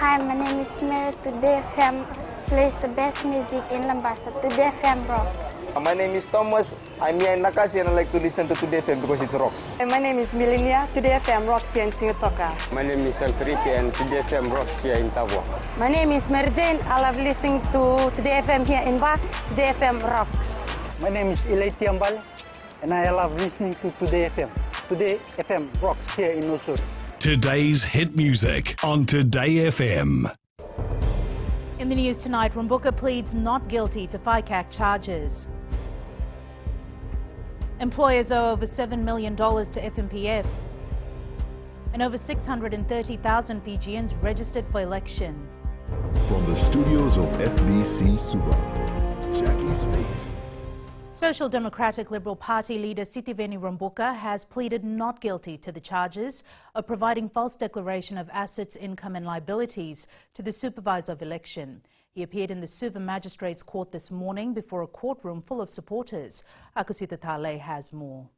Hi, my name is Mary. Today FM plays the best music in Lambasa. Today FM rocks. My name is Thomas. I'm here in Nakasi and I like to listen to Today FM because it rocks. My name is Milenia. Today FM rocks here in Singapour. My name is Alfripi and Today FM rocks here in Tabwa. My name is Mary Jane. I love listening to Today FM here in Ba. Today FM rocks. My name is Ilay Tiambal and I love listening to Today FM. Today FM rocks here in Nosur. Today's hit music on Today FM. In the news tonight, Rambuka pleads not guilty to FICAC charges. Employers owe over $7 million to FNPF. And over 630,000 Fijians registered for election. From the studios of FBC Suva, Jackie Smith. Social Democratic Liberal Party leader Sitiveni Rambuka has pleaded not guilty to the charges of providing false declaration of assets, income and liabilities to the supervisor of election. He appeared in the Suva Magistrates Court this morning before a courtroom full of supporters. Akusita Tale has more.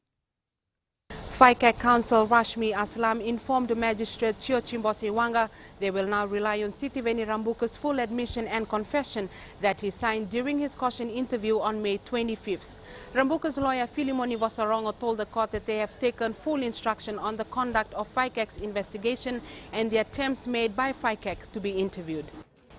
FICAC Counsel Rashmi Aslam informed Magistrate Chio Chimbose Wanga they will now rely on Sitiveni Rambuka's full admission and confession that he signed during his caution interview on May 25th. Rambuka's lawyer Filimoni Vosarongo told the court that they have taken full instruction on the conduct of FICAC's investigation and the attempts made by FICAC to be interviewed.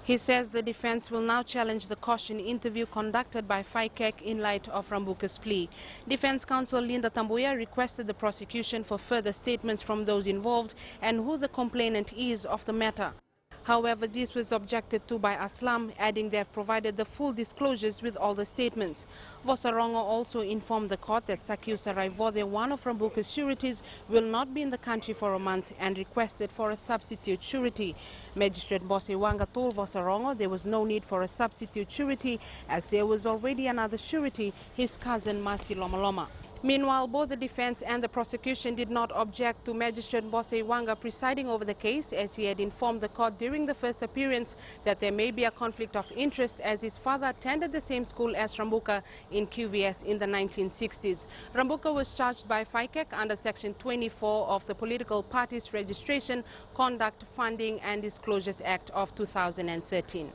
He says the defense will now challenge the caution interview conducted by FICAC in light of Rambuka's plea. Defense counsel Linda Tambuya requested the prosecution for further statements from those involved and who the complainant is of the matter. However, this was objected to by Aslam, adding they have provided the full disclosures with all the statements. Vosarongo also informed the court that Sakiusa Raivode, one of Rambuka's sureties, will not be in the country for a month and requested for a substitute surety. Magistrate Bose Wanga told Vosarongo there was no need for a substitute surety as there was already another surety, his cousin Masi Lomaloma. Meanwhile, both the defense and the prosecution did not object to Magistrate Bose Wanga presiding over the case, as he had informed the court during the first appearance that there may be a conflict of interest as his father attended the same school as Rambuka in QVS in the 1960s. Rambuka was charged by FICAC under Section 24 of the Political Parties Registration, Conduct, Funding and Disclosures Act of 2013.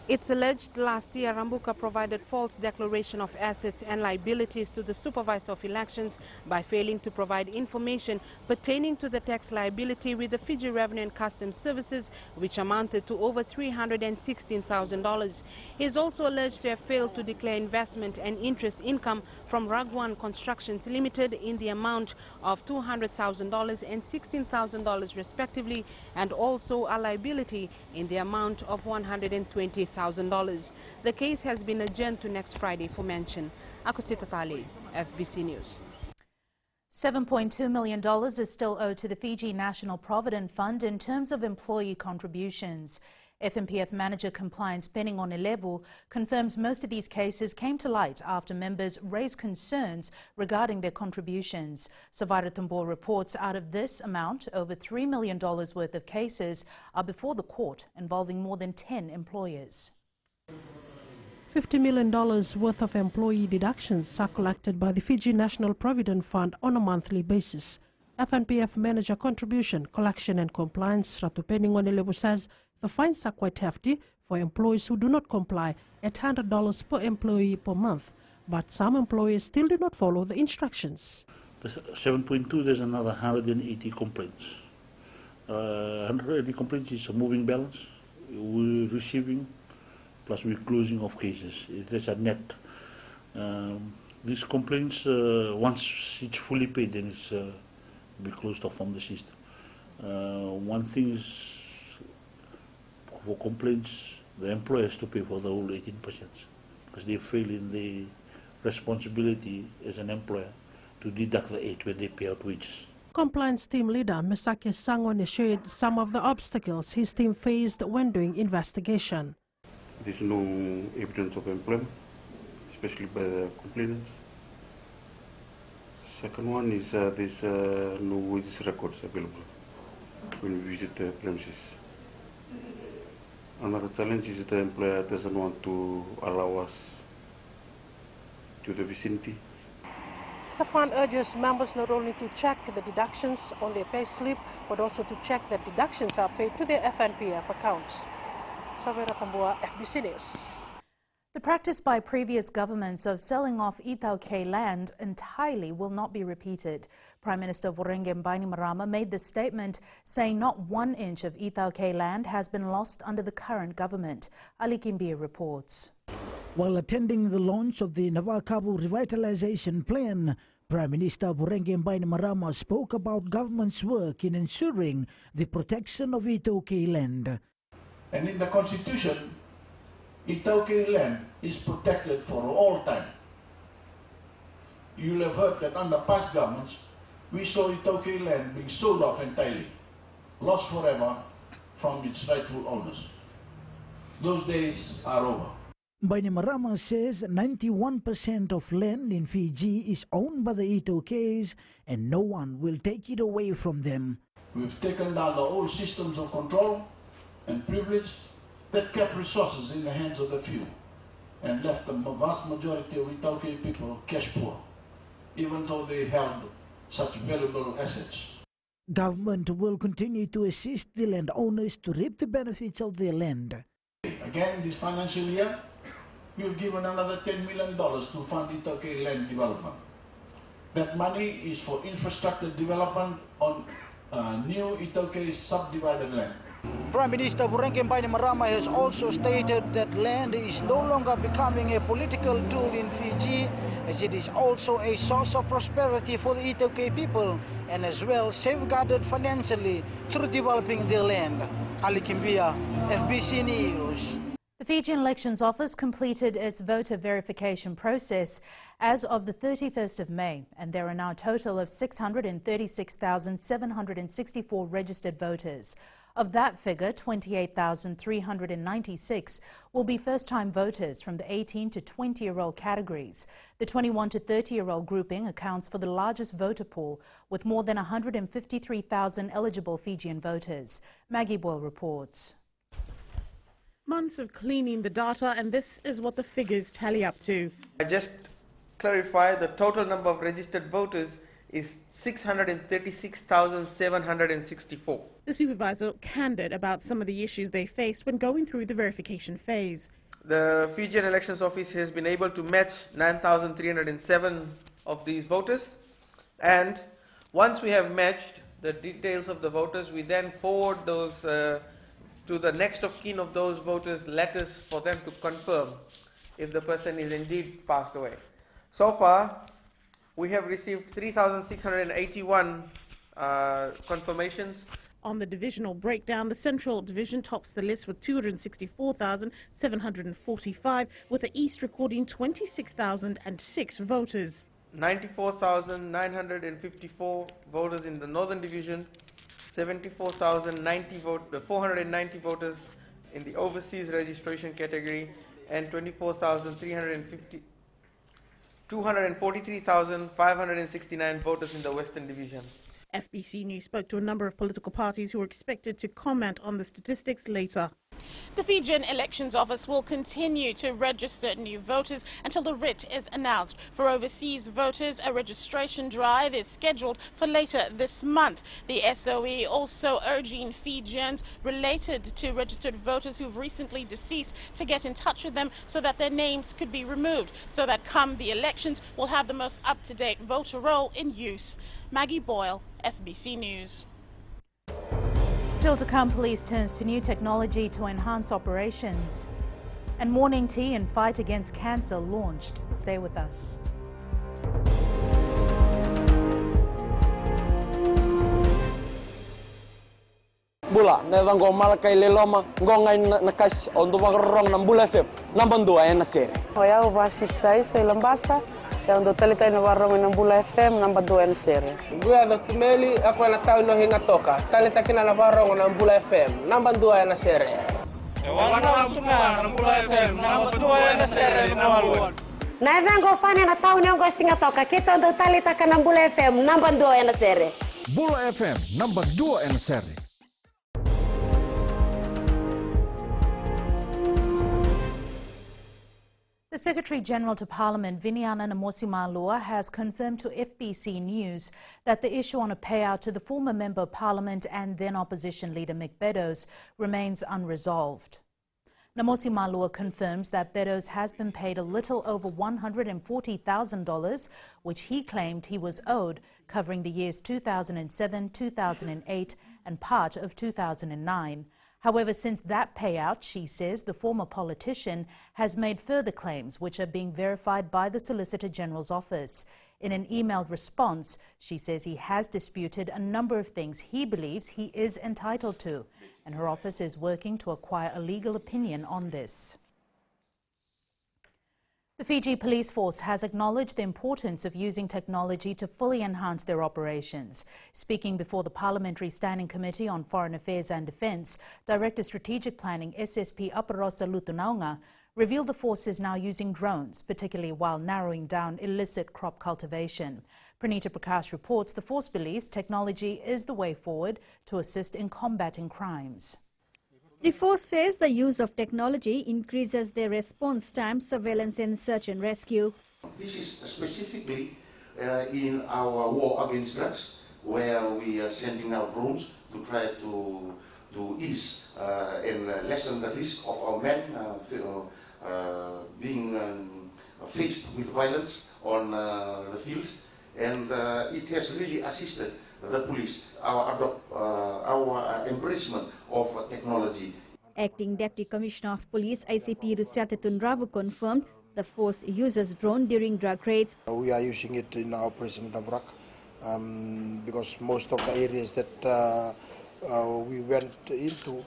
It's alleged last year Rambuka provided false declaration of assets and liabilities to the supervisor of elections by failing to provide information pertaining to the tax liability with the Fiji Revenue and Customs Services, which amounted to over $316,000. He is also alleged to have failed to declare investment and interest income from Ragwan Constructions Limited in the amount of $200,000 and $16,000 respectively, and also a liability in the amount of $120,000. The case has been adjourned to next Friday for mention. Akusita Tali, FBC News. $7.2 million is still owed to the Fiji National Provident Fund in terms of employee contributions. FNPF manager Compliance Penning Onelevu confirms most of these cases came to light after members raised concerns regarding their contributions. Savara Tumbor reports out of this amount, over $3 million worth of cases are before the court involving more than 10 employers. $50 million worth of employee deductions are collected by the Fiji National Provident Fund on a monthly basis. FNPF manager contribution, collection and compliance Ratu Penning Onelevu says the fines are quite hefty for employees who do not comply at $100 per employee per month, but some employees still do not follow the instructions. The 7.2, there's another 180 complaints. 180 complaints is a moving balance. We're receiving, plus we're closing of cases. There's a net. These complaints, once it's fully paid, then it's be closed off from the system. One thing is, for complaints, the employer has to pay for the whole 18% because they fail in the responsibility as an employer to deduct the 8 when they pay out wages. Compliance team leader Misaki Sangone shared some of the obstacles his team faced when doing investigation. There's no evidence of employment, especially by the complainants. Second one is there's no wages records available when we visit the premises. Another challenge is the employer doesn't want to allow us to the vicinity. The fund urges members not only to check the deductions on their pay slip, but also to check that deductions are paid to their FNPF accounts. Savera Tambua, FBC News. The practice by previous governments of selling off Itauke land entirely will not be repeated. Prime Minister Voreqe Bainimarama made this statement, saying not 1 inch of Itauke land has been lost under the current government. Ali Kimbia reports. While attending the launch of the Navakabu Revitalization Plan, Prime Minister Voreqe Bainimarama spoke about government's work in ensuring the protection of Itauke land. And in the Constitution, Itauke land is protected for all time. You'll have heard that under past governments, we saw Itauke land being sold off entirely, lost forever from its rightful owners. Those days are over. Bainimarama says 91% of land in Fiji is owned by the Itaukes and no one will take it away from them. We've taken down the old systems of control and privilege that kept resources in the hands of the few and left the vast majority of Itauke people cash poor, even though they held such valuable assets. Government will continue to assist the landowners to reap the benefits of their land. Again, this financial year, we've given another $10 million to fund Itauke land development. That money is for infrastructure development on new Itauke subdivided land. Prime Minister Voreqe Bainimarama has also stated that land is no longer becoming a political tool in Fiji, as it is also a source of prosperity for the Itauke people and as well safeguarded financially through developing their land. Ali Kimbia, FBC News. The Fijian Elections Office completed its voter verification process as of the 31st of May, and there are now a total of 636,764 registered voters. Of that figure, 28,396 will be first-time voters from the 18 to 20-year-old categories. The 21 to 30-year-old grouping accounts for the largest voter pool, with more than 153,000 eligible Fijian voters. Maggie Boyle reports. Months of cleaning the data, and this is what the figures tally up to. I just clarify the total number of registered voters is 636,764. The supervisor candid about some of the issues they faced when going through the verification phase. The Fijian Elections Office has been able to match 9,307 of these voters, and once we have matched the details of the voters, we then forward those to the next of kin of those voters letters for them to confirm if the person is indeed passed away. So far, we have received 3,681 confirmations. On the divisional breakdown, the Central Division tops the list with 264,745, with the East recording 26,006 voters. 94,954 voters in the Northern Division, 490 voters in the overseas registration category, and 243,569 voters in the Western Division. FBC News spoke to a number of political parties who are expected to comment on the statistics later. The Fijian Elections Office will continue to register new voters until the writ is announced. For overseas voters, a registration drive is scheduled for later this month. The SOE also urging Fijians related to registered voters who've recently deceased to get in touch with them so that their names could be removed, so that come the elections we'll have the most up-to-date voter roll in use. Maggie Boyle, FBC News. Still to come, police turns to new technology to enhance operations. And morning tea and fight against cancer launched. Stay with us. Bula, neva ngomal kay leloma, ngongay nakas on dumagrong ng Bula FM, nambang dua yan na sere. Hoya ubasit sai sa Lambasa, yang do talitay na warong ng Bula FM, nambang dua yan na sere. Guya do tumeli, ako na tao no hinga toka, talita kina na warong ng Bula FM, nambang dua yan na sere. Wana tuma ng Bula FM, nambang dua yan na sere nawaluan. Na vengo fane na tao nyongo singa toka, kito do talita ka ng Bula FM, nambang dua yan na sere. Bula FM, nambang dua yan na sere. The Secretary-General to Parliament, Viniana Namosi-Maaloa, has confirmed to FBC News that the issue on a payout to the former Member of Parliament and then Opposition Leader Mick Beddoes remains unresolved. Namosi-Maaloa confirms that Beddoes has been paid a little over $140,000, which he claimed he was owed, covering the years 2007, 2008 and part of 2009. However, since that payout, she says the former politician has made further claims which are being verified by the Solicitor General's office. In an emailed response, she says he has disputed a number of things he believes he is entitled to, and her office is working to acquire a legal opinion on this. The Fiji Police Force has acknowledged the importance of using technology to fully enhance their operations. Speaking before the Parliamentary Standing Committee on Foreign Affairs and Defence, Director Strategic Planning SSP Aparosa Lutunaunga revealed the force is now using drones, particularly while narrowing down illicit crop cultivation. Pranita Prakash reports the force believes technology is the way forward to assist in combating crimes. The force says the use of technology increases their response time, surveillance and search and rescue. This is specifically in our war against drugs, where we are sending out drones to try to ease and lessen the risk of our men being faced with violence on the field. And it has really assisted the police, our embracement of technology. Acting Deputy Commissioner of Police ICP Rusiate Tunravu confirmed the force uses drone during drug raids. We are using it in our Operation Davrak because most of the areas that we went into,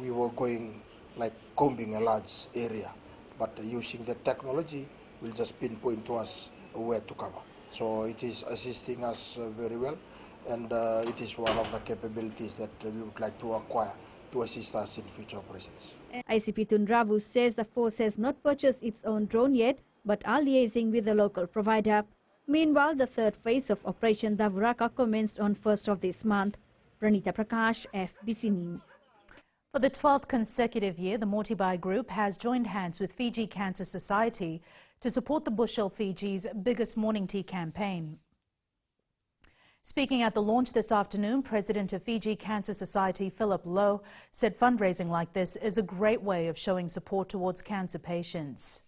we were going like combing a large area, but using the technology will just pinpoint to us where to cover. So it is assisting us very well, and it is one of the capabilities that we would like to acquire to assist us in future operations. ICP Tunravu says the force has not purchased its own drone yet, but are liaising with the local provider. Meanwhile, the third phase of Operation Davuraka commenced on 1st of this month. Pranita Prakash, FBC News. For the 12th consecutive year, the Motibai Group has joined hands with Fiji Cancer Society to support the Bushel Fiji's biggest morning tea campaign. Speaking at the launch this afternoon, President of Fiji Cancer Society Philip Lowe said fundraising like this is a great way of showing support towards cancer patients.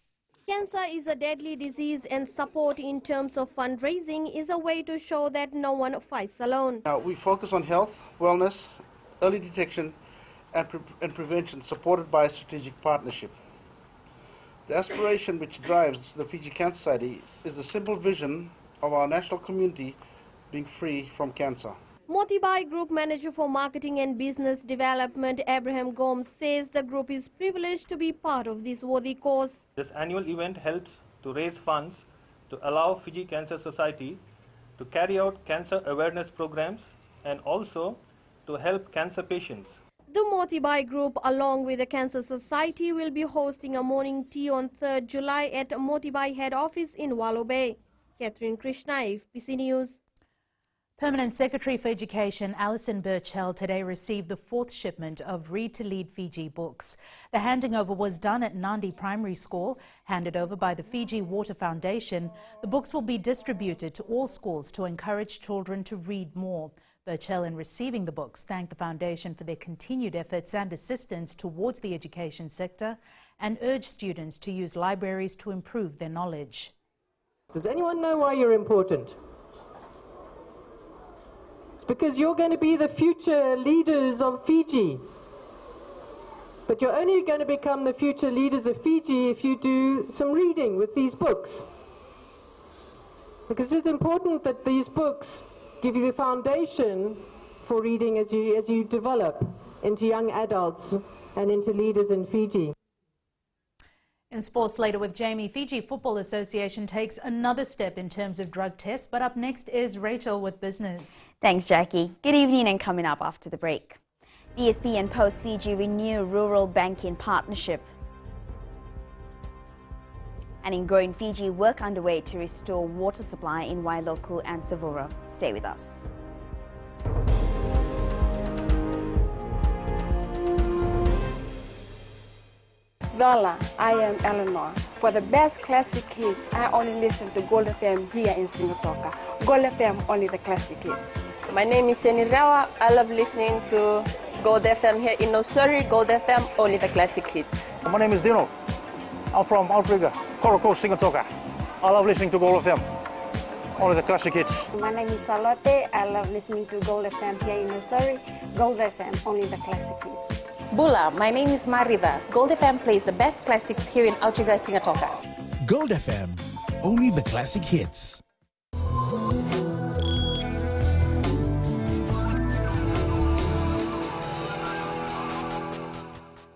Cancer is a deadly disease, and support in terms of fundraising is a way to show that no one fights alone. We focus on health, wellness, early detection and prevention, supported by a strategic partnership. The aspiration which drives the Fiji Cancer Society is the simple vision of our national community being free from cancer. Motibai Group Manager for Marketing and Business Development Abraham Gomes says the group is privileged to be part of this worthy cause. This annual event helps to raise funds to allow Fiji Cancer Society to carry out cancer awareness programs and also to help cancer patients. The Motibai Group, along with the Cancer Society, will be hosting a morning tea on 3rd July at Motibai head office in Wallow Bay. Catherine Krishna, FBC News. Permanent Secretary for Education Alison Burchell today received the 4th shipment of Read to Lead Fiji books. The handing over was done at Nandi Primary School, handed over by the Fiji Water Foundation. The books will be distributed to all schools to encourage children to read more. Burchell, in receiving the books, thanked the foundation for their continued efforts and assistance towards the education sector and urged students to use libraries to improve their knowledge. Does anyone know why you're important? It's because you're going to be the future leaders of Fiji. But you're only going to become the future leaders of Fiji if you do some reading with these books. Because it's important that these books give you the foundation for reading as you develop into young adults and into leaders in Fiji. In sports later with Jamie, Fiji Football Association takes another step in terms of drug tests, but up next is Rachel with business. Thanks, Jackie. Good evening, and coming up after the break. BSP and Post Fiji renew rural banking partnership. And in Growing Fiji, work underway to restore water supply in Wailoku and Savura. Stay with us. Dola, I am Eleanor. For the best classic hits, I only listen to Gold FM here in Singatoka. Gold FM, only the classic hits. My name is Jenny Rawa. I love listening to Gold FM here in Nosuri. Gold FM, only the classic hits. My name is Dino. I'm from Outrigger, Coral Coast, Singatoka. I love listening to Gold FM, only the classic hits. My name is Salote. I love listening to Gold FM here in Nosuri. Gold FM, only the classic hits. Bula, my name is Marida. Gold FM plays the best classics here in Outrigger, Singatoka. Gold FM, only the classic hits.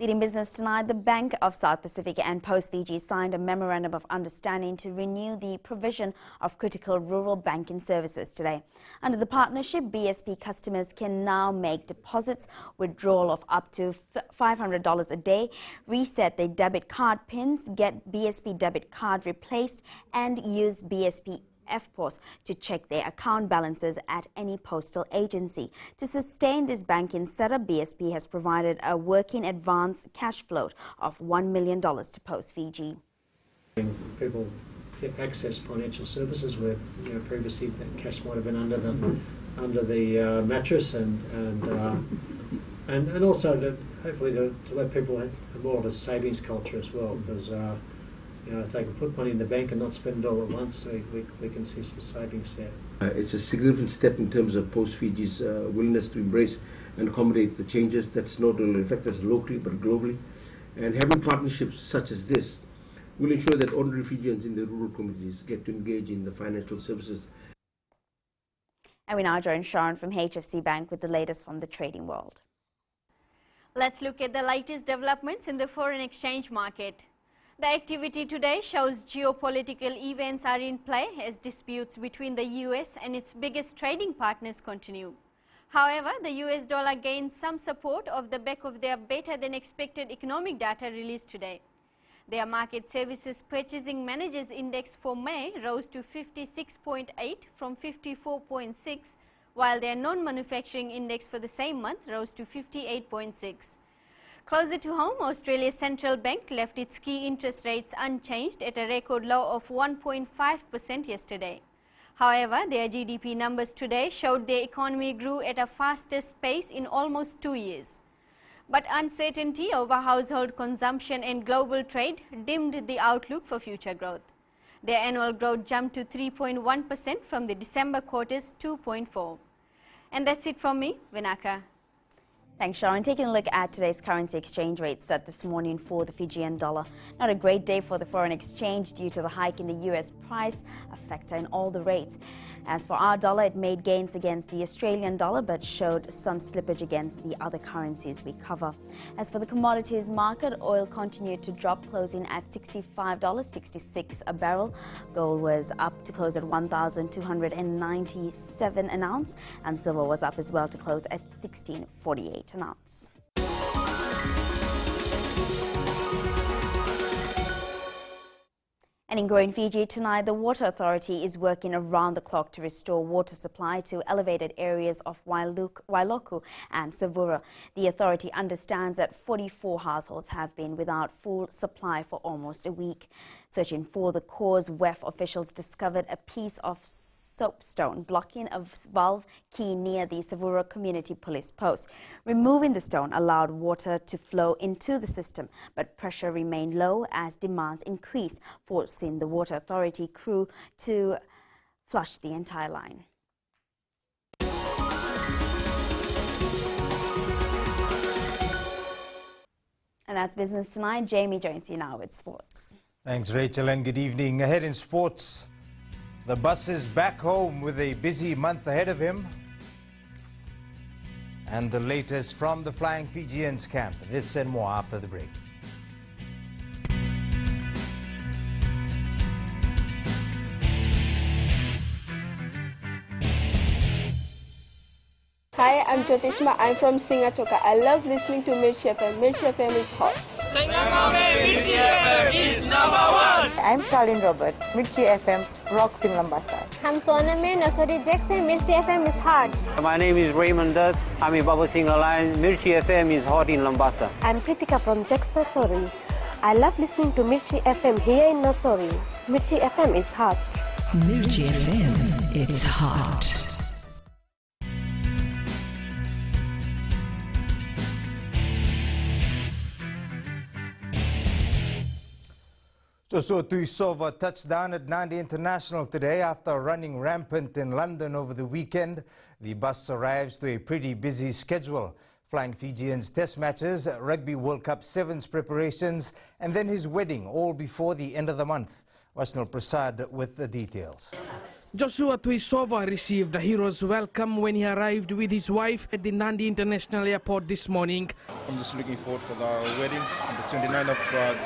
Leading business tonight, the Bank of South Pacific and Post Fiji signed a memorandum of understanding to renew the provision of critical rural banking services today. Under the partnership, BSP customers can now make deposits, withdrawal of up to $500 a day, reset their debit card pins, get BSP debit card replaced, and use BSP FPOS to check their account balances at any postal agency. To sustain this banking setup, BSP has provided a working advance cash float of $1 million to Post Fiji. People get access financial services where previously that cash might have been under the mattress, and also hopefully to let people have more of a savings culture as well, because if they can put money in the bank and not spend it all at once, we can see some savings there. It's a significant step in terms of Post Fiji's willingness to embrace and accommodate the changes that's not only affect us locally but globally. And having partnerships such as this will ensure that ordinary Fijians in the rural communities get to engage in the financial services. And we now join Sharon from HFC Bank with the latest from the trading world. Let's look at the latest developments in the foreign exchange market. The activity today shows geopolitical events are in play as disputes between the US and its biggest trading partners continue. However, the US dollar gained some support off the back of their better than expected economic data released today. Their market services purchasing managers index for May rose to 56.8 from 54.6, while their non-manufacturing index for the same month rose to 58.6. Closer to home, Australia's central bank left its key interest rates unchanged at a record low of 1.5% yesterday. However, their GDP numbers today showed their economy grew at a fastest pace in almost 2 years. But uncertainty over household consumption and global trade dimmed the outlook for future growth. Their annual growth jumped to 3.1% from the December quarter's 2.4%. And that's it from me, Vinaka. Thanks, Sharon. Taking a look at today's currency exchange rate set this morning for the Fijian dollar. Not a great day for the foreign exchange due to the hike in the US price, a factor in all the rates. As for our dollar, it made gains against the Australian dollar but showed some slippage against the other currencies we cover. As for the commodities market, oil continued to drop, closing at $65.66 a barrel. Gold was up to close at $1,297 an ounce, and silver was up as well to close at $16.48 an ounce. And in growing Fiji tonight, the Water Authority is working around the clock to restore water supply to elevated areas of Wailoku and Savura. The authority understands that 44 households have been without full supply for almost a week. Searching for the cause, WEF officials discovered a piece of soapstone blocking a valve key near the Savura Community Police Post. Removing the stone allowed water to flow into the system, but pressure remained low as demands increased, forcing the Water Authority crew to flush the entire line. And that's business tonight. Jamie joins you now with sports. Thanks, Rachel, and good evening. Ahead in sports, the bus is back home with a busy month ahead of him. And the latest from the Flying Fijians camp. This and more after the break. Hi, I'm Jyotishma. I'm from Singatoka. I love listening to Mirchi FM. Mirchi FM is hot. Mirchi FM is #1. I'm Charlene Robert. Mirchi FM rocks in Lambasa. I'm Soname Nasori Jackson. Mirchi FM is hot. My name is Raymond Dutt. I'm in Babu Singh Alliance. Mirchi FM is hot in Lambasa. I'm Pritika from Jackson Sori. I love listening to Mirchi FM here in Nausori. Mirchi FM is hot. Mirchi FM, it's hot. Joshua Tuisova touched down at Nandi International today after running rampant in London over the weekend. The bus arrives to a pretty busy schedule. Flying Fijians test matches, Rugby World Cup Sevens preparations, and then his wedding, all before the end of the month. Vashnil Prasad with the details. Joshua Tuisova received a hero's welcome when he arrived with his wife at the Nandi International Airport this morning. I'm just looking forward for the wedding on the 29th of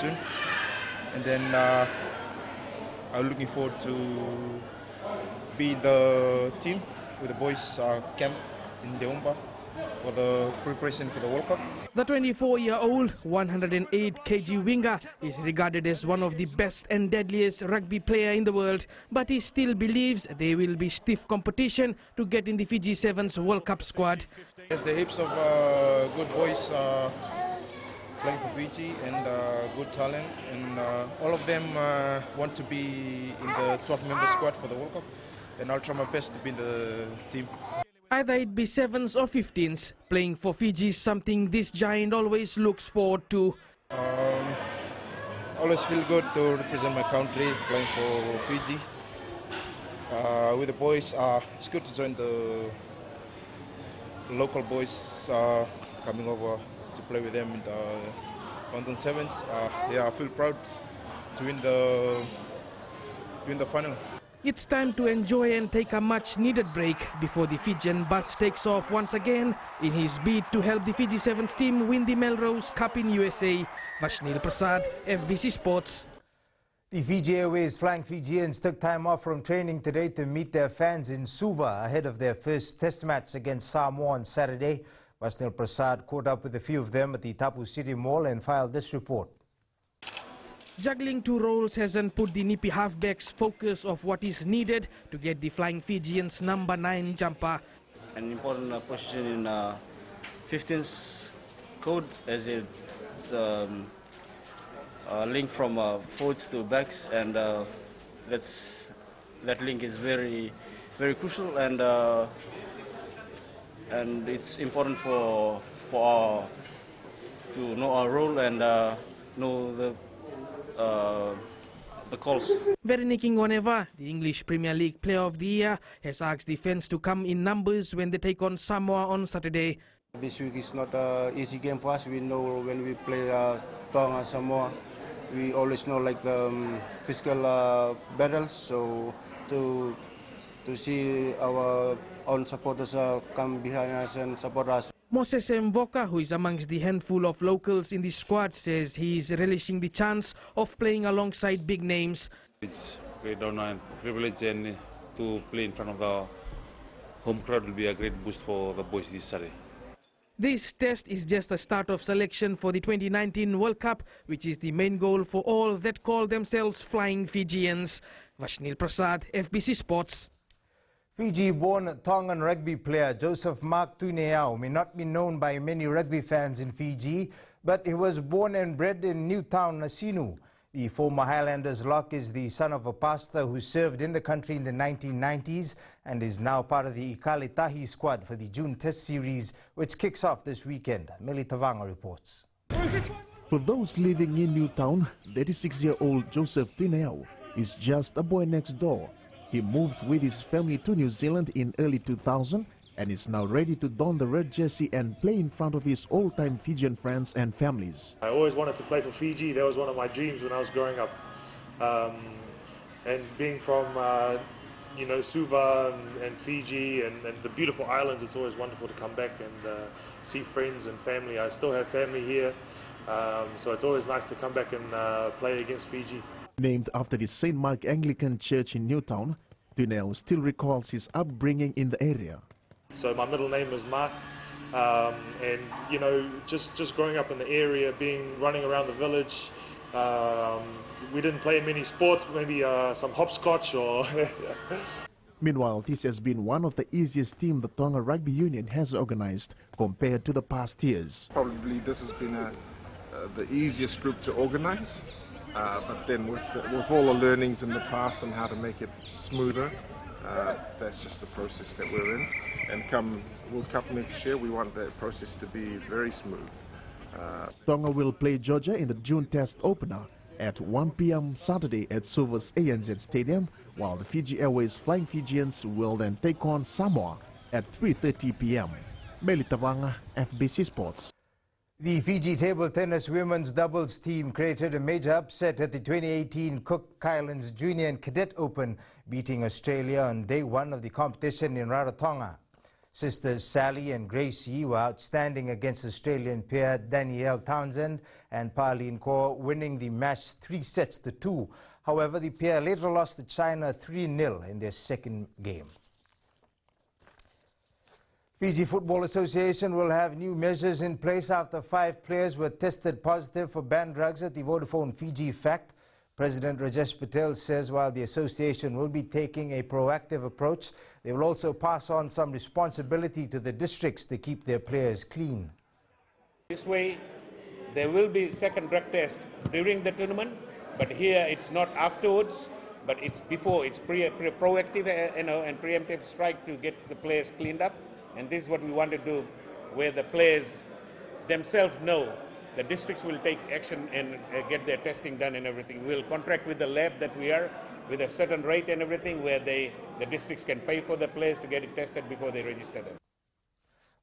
June. And then I'm looking forward to be the team with the boys camp in Deumba for the preparation for the World Cup. The 24-year-old 108 kg winger is regarded as one of the best and deadliest rugby player in the world, but he still believes there will be stiff competition to get in the Fiji Sevens World Cup squad. There's the heaps of good boys playing for Fiji and good talent, and all of them want to be in the 12-member squad for the World Cup, and I'll try my best to be in the team. Either it be sevens or 15s, playing for Fiji is something this giant always looks forward to. Always feel good to represent my country playing for Fiji. With the boys, it's good to join the local boys coming over to play with them in the London Sevens. Yeah, I feel proud to win the final. It's time to enjoy and take a much-needed break before the Fijian bus takes off once again in his bid to help the Fiji Sevens team win the Melrose Cup in USA. Vashnil Prasad, FBC Sports. The Fiji Airways Flying Fijians took time off from training today to meet their fans in Suva ahead of their first test match against Samoa on Saturday. Vashnil Prasad caught up with a few of them at the Tapu City Mall and filed this report. Juggling two roles hasn't put the nippy halfbacks focus of what is needed to get the Flying Fijians number 9 jumper. An important position in 15's code, as it's a link from forwards to backs, and that link is very crucial, and it's important for to know our role and know the calls. Vereniki Ngoneva, the English Premier League Player of the Year, has asked the fans to come in numbers when they take on Samoa on Saturday. This week is not an easy game for us. We know when we play Tonga, Samoa, we always know like physical battles. So to see our own supporters come behind us and support us. Moses Mvoka, who is amongst the handful of locals in the squad, says he is relishing the chance of playing alongside big names. It's a great honor and privilege, and to play in front of the home crowd will be a great boost for the boys this Saturday. This test is just the start of selection for the 2019 World Cup, which is the main goal for all that call themselves Flying Fijians. Vashnil Prasad, FBC Sports. Fiji-born Tongan rugby player Joseph Mark Tuineau may not be known by many rugby fans in Fiji, but he was born and bred in Newtown, Nasinu. The former Highlanders lock is the son of a pastor who served in the country in the 1990s and is now part of the Ikale Tahi squad for the June Test Series, which kicks off this weekend. Meli Tavanga reports. For those living in Newtown, 36-year-old Joseph Tuineau is just a boy next door. He moved with his family to New Zealand in early 2000 and is now ready to don the red jersey and play in front of his old-time Fijian friends and families. I always wanted to play for Fiji. That was one of my dreams when I was growing up. And being from, Suva and Fiji and the beautiful islands, it's always wonderful to come back and see friends and family. I still have family here, so it's always nice to come back and play against Fiji. Named after the St. Mark Anglican Church in Newtown, Tuineau still recalls his upbringing in the area. So my middle name is Mark, and just growing up in the area, running around the village, we didn't play many sports, maybe some hopscotch or... Meanwhile, this has been one of the easiest teams the Tonga Rugby Union has organized compared to the past years. Probably this has been the easiest group to organise, but then with all the learnings in the past and how to make it smoother, that's just the process that we're in. And come World Cup next year, we want that process to be very smooth. Tonga will play Georgia in the June Test opener at 1 p.m. Saturday at Suva's ANZ Stadium, while the Fiji Airways Flying Fijians will then take on Samoa at 3:30 p.m. Meli Tavanga, FBC Sports. The Fiji table tennis women's doubles team created a major upset at the 2018 Cook Islands Junior and Cadet Open, beating Australia on day one of the competition in Rarotonga. Sisters Sally and Gracie were outstanding against Australian pair Danielle Townsend and Pauline Kaur, winning the match 3-2. However, the pair later lost to China 3-0 in their second game. Fiji Football Association will have new measures in place after 5 players were tested positive for banned drugs at the Vodafone Fiji FACT. President Rajesh Patel says while the association will be taking a proactive approach, they will also pass on some responsibility to the districts to keep their players clean. This way, there will be second drug test during the tournament, but here it's not afterwards, but it's before. It's proactive and preemptive strike to get the players cleaned up. And this is what we want to do, where the players themselves know the districts will take action and get their testing done and everything. We'll contract with the lab that we are with a certain rate and everything, where the districts can pay for the players to get it tested before they register them.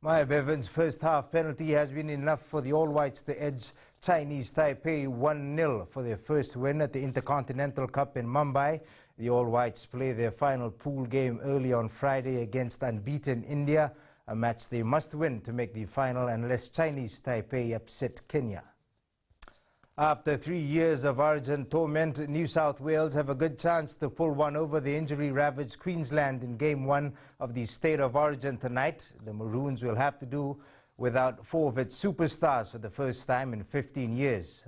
Maya Bevan's first half penalty has been enough for the All Whites to edge Chinese Taipei 1-0 for their first win at the Intercontinental Cup in Mumbai. The All Whites play their final pool game early on Friday against unbeaten India, a match they must win to make the final unless Chinese Taipei upset Kenya. After 3 years of Origin torment, New South Wales have a good chance to pull one over the injury-ravaged Queensland in Game 1 of the State of Origin tonight. The Maroons will have to do without 4 of its superstars for the first time in 15 years.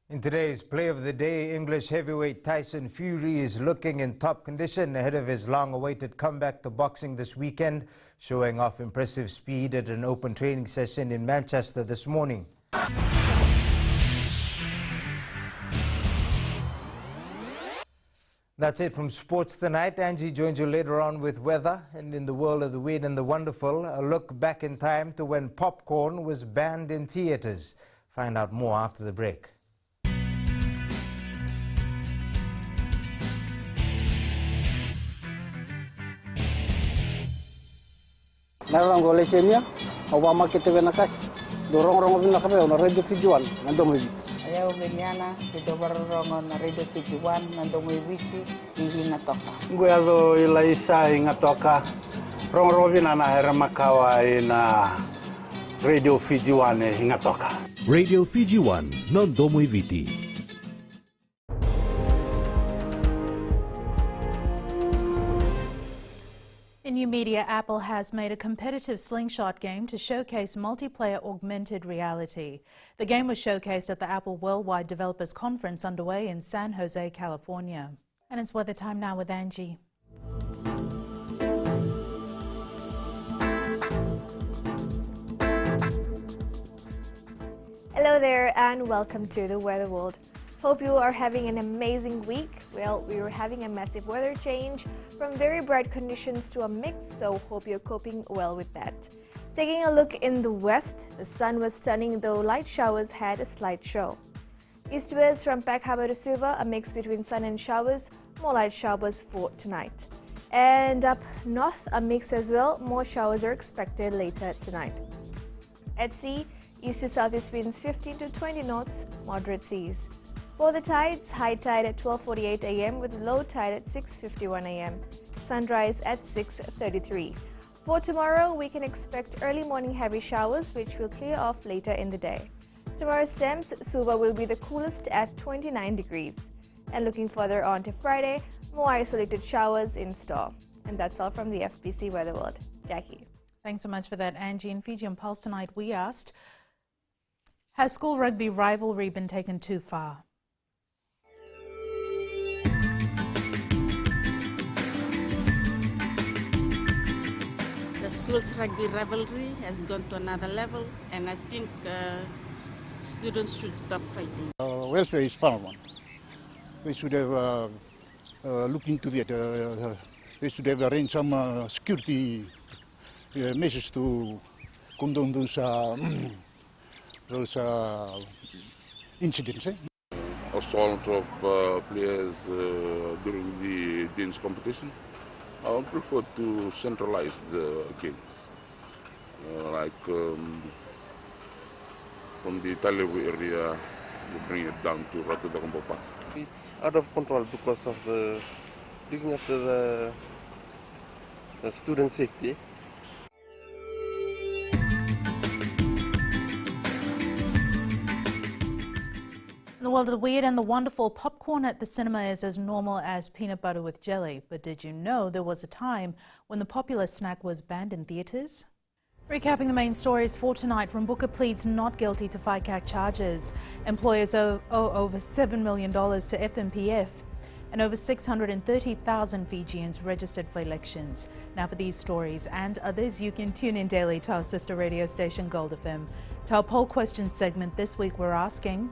In today's Play of the Day, English heavyweight Tyson Fury is looking in top condition ahead of his long-awaited comeback to boxing this weekend, showing off impressive speed at an open training session in Manchester this morning. That's it from sports tonight. Angie joins you later on with weather, and in the world of the weird and the wonderful, a look back in time to when popcorn was banned in theaters. Find out more after the break. Narang golesenya, Obama kita nakas, dorong bina kape on Radio Fiji One, nandong ibi. Ayaw benyana, dito barong on Radio Fiji One, nandong ibisi, hindi natoka. Gue ado ilaisa ingatoka, rong bina na heramakawa ina Radio Fiji One ingatoka. Radio Fiji One, nandong ibiti. In new media, Apple has made a competitive slingshot game to showcase multiplayer augmented reality. The game was showcased at the Apple Worldwide Developers Conference underway in San Jose, California. And it's weather time now with Angie. Hello there and welcome to the Weather World. Hope you are having an amazing week. Well, we were having a massive weather change from very bright conditions to a mix, so hope you're coping well with that. Taking a look in the west, the sun was stunning though light showers had a slight show. Eastwards from Peck Harbour to Suva, a mix between sun and showers, more light showers for tonight. And up north, a mix as well, more showers are expected later tonight. At sea, east to southeast winds 15 to 20 knots, moderate seas. For the tides, high tide at 12:48 a.m. with low tide at 6:51 a.m. Sunrise at 6:33. For tomorrow, we can expect early morning heavy showers which will clear off later in the day. Tomorrow's temps, Suva will be the coolest at 29 degrees. And looking further on to Friday, more isolated showers in store. And that's all from the FBC Weather World. Jackie. Thanks so much for that, Angie. In Fiji on Pulse tonight, we asked, has school rugby rivalry been taken too far? The The school's rugby rivalry has gone to another level, and I think students should stop fighting. Welfare is paramount. We should have looked into that. They should have arranged some security measures to condone those incidents. Assault of players during the games competition. I would prefer to centralize the games, like from the Talebu area, you bring it down to Ratudagombo Park. It's out of control because of the looking after the student safety. In the world of the weird and the wonderful, popcorn at the cinema is as normal as peanut butter with jelly. But did you know there was a time when the popular snack was banned in theatres? Recapping the main stories for tonight, Rumbuka pleads not guilty to FICAC charges. Employers owe over $7 million to FMPF. And over 630,000 Fijians registered for elections. Now for these stories and others, you can tune in daily to our sister radio station Gold FM. To our poll question segment this week, we're asking,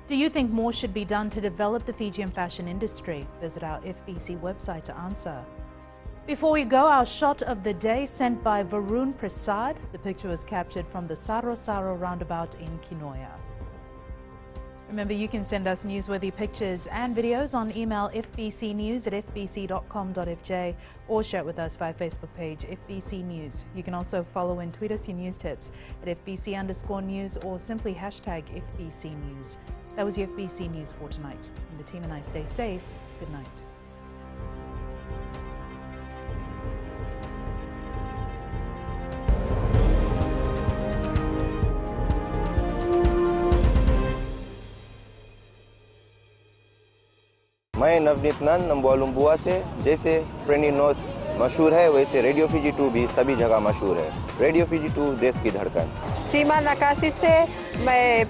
do you think more should be done to develop the Fijian fashion industry? Visit our FBC website to answer. Before we go, our shot of the day sent by Varun Prasad. The picture was captured from the Saro Saro roundabout in Kinoya. Remember, you can send us newsworthy pictures and videos on email fbcnews@fbc.com.fj or share it with us via Facebook page FBC News. You can also follow and tweet us your news tips at FBC_news or simply hashtag FBC News. That was your FBC News for tonight. And the team and I stay safe. Good night. मैं नवनीत नंद नंबुआ लुम्बुआ से। जैसे फ्रेंडी north मशहूर है, वैसे radio Fiji 2 भी सभी जगह मशहूर है। रेडियो फीजी 2 देश की धड़कन। सीमा नकाशी से मैं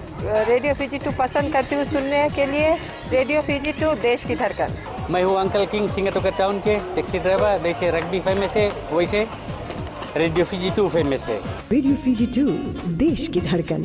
रेडियो फीजी 2 पसंद करती हूँ सुनने के लिए। रेडियो फीजी 2 देश की धड़कन। मैं हूँ अंकल किंग सिंगाटोका टाउन के टैक्सी ड्राइवर। जैसे रग्बी फेमस है, वैसे रेडियो फीजी 2 फेमस है। रेडियो फीजी 2 देश की धड़कन।